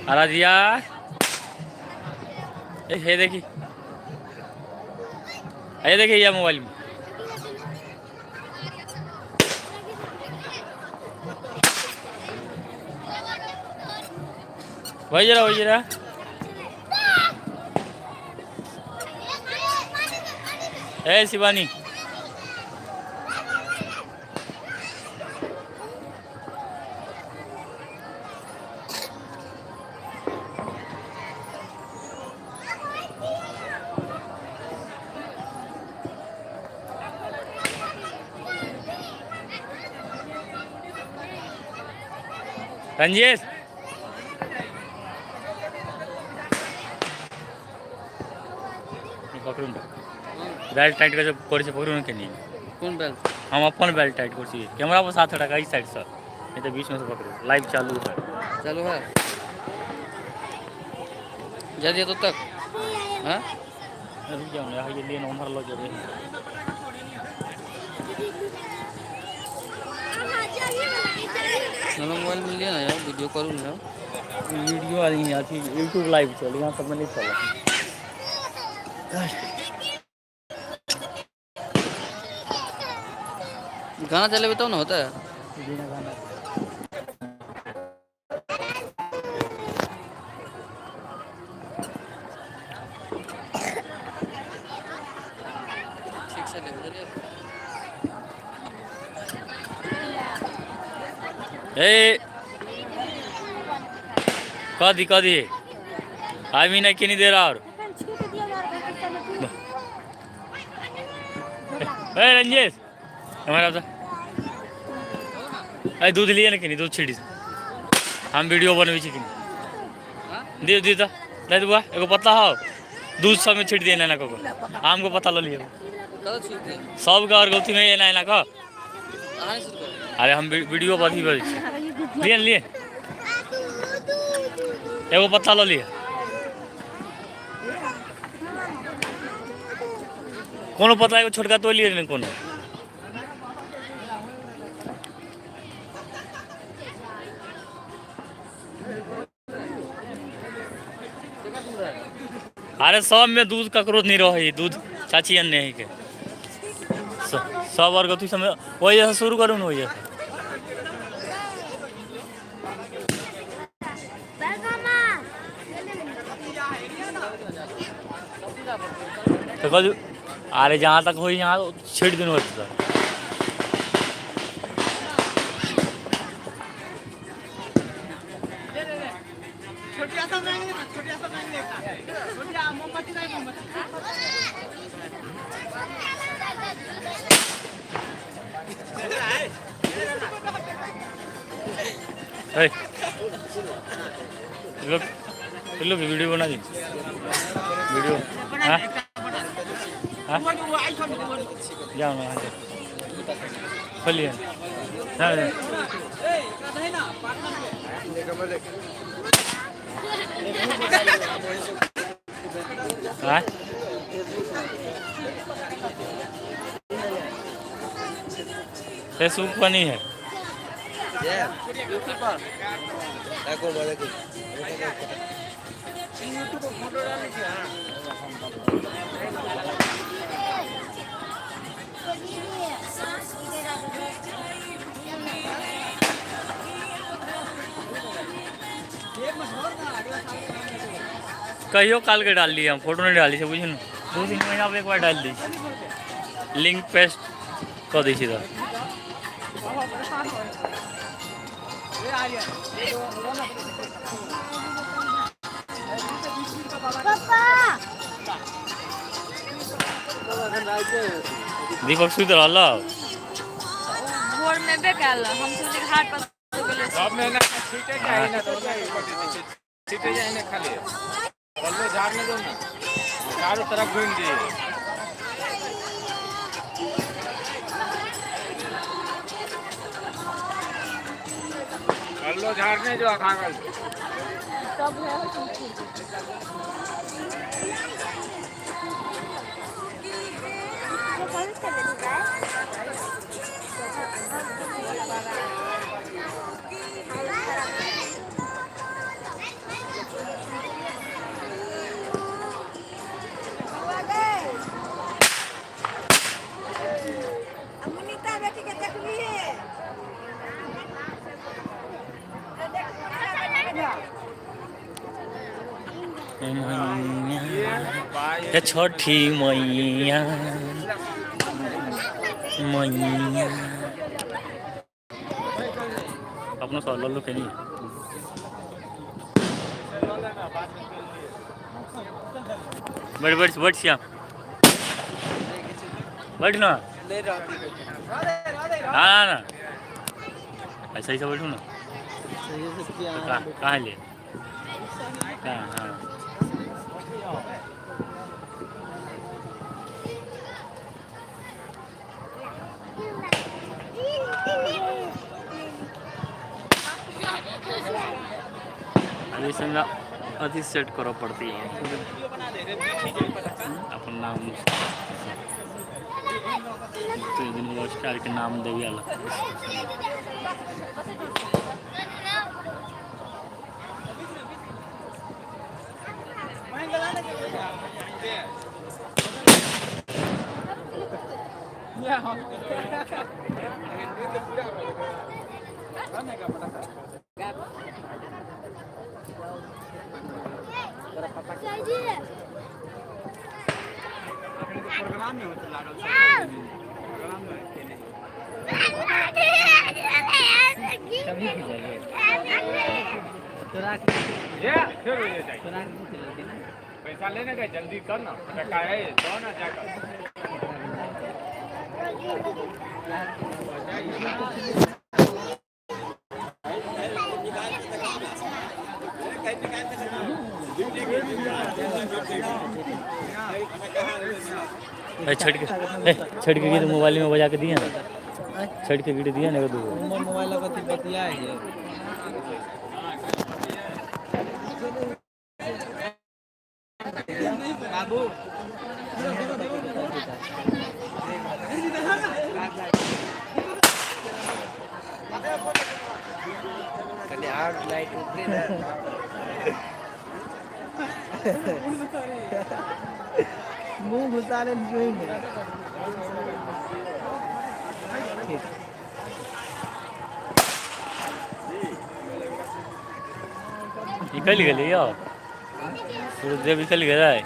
आराधिया ये देखी, ये देखिए ये मोबाइल में वही जरा ए शिवानी रंजेश पकड़ूँ बेल्ट टाइट कर पकड़ूँ के नहीं कौन बेल्ट? हम अपन बेल्ट टाइट कर कैमरा पर साथ रखा इस साइड से, नहीं तो बीच में से पकड़ो। लाइव चालू है जल्दी तो तक हाँ रुक जाओ ना, ये लिए नंबर लो जरूरी मोबाइल में लिया ना यार, वीडियो करूँ ना, वीडियो आ रही है यूट्यूब लाइव चल यहाँ सब में नहीं चला। गाना चले बताओ ना, होता है गाना ठीक से ले कदी आदमी नहीं नहीं दे रहा और रंजेश हमारा अरे दूध लिए ना कि दूध छिड़ी हम वीडियो बनवे कि दे दी तो नहीं दुआ एगो पता हो दूध सब में छिट दिए ना को आम को पता लो लिए सब का और गलती में ये ना को। अरे हम वीडियो बधी लिए लिए एगो पता लो लिए कोनो पता है छोटका तो लिए नहीं कोनो। अरे सब में दूध ककरो नहीं रही, दूध चाची अन्य है के सब और गति समय वही जैसा शुरू करूँ ना वही जैसा तो कल अरे जहाँ तक हो यहाँ छेड़ दिन होता था। लोग वीडियो बना दी वीडियो हाँ हाँ जाओ ना खोलिए हाँ फेसबुक पर नहीं है कहियो काल के डाल दिया हम फोटो नहीं डाली से बुझे ना 2-3 महीना पे एक बार डाल दी लिंक पेस्ट कर दी सीधा। दीपक सुध रहा भोर में बेकाल हम सुधी घाट पर सब में ना छीटे जाए ना तो छीटे जाए ना खाली कल्लो झाड़ने दो ना चारों तरफ घूम दिए कल्लो झाड़ने जो कागज सब है ये छठी मैया मैया अपना सवाल लो कहीं बैठ बैठ बैठ श्याम बैठ ना हाँ ना ऐसा ही सब बैठू ना कहाँ ले कहाँ हाँ ये संगा अधिक सेट करो पड़ती है अपन नाम तो स्टार के नाम देवी अलग पैसा लेने का जल्दी कर ना टका है दो ना जाकर छड़ के गिर मोबाइल में बजा के दिया ना छड़ के गिर दिया ना दो मोबाइल का बतिया है बाबू कने आउट लाइट उतरी ना मुंह घुसा ले जोई में निकल गए यार सूरज निकल गया है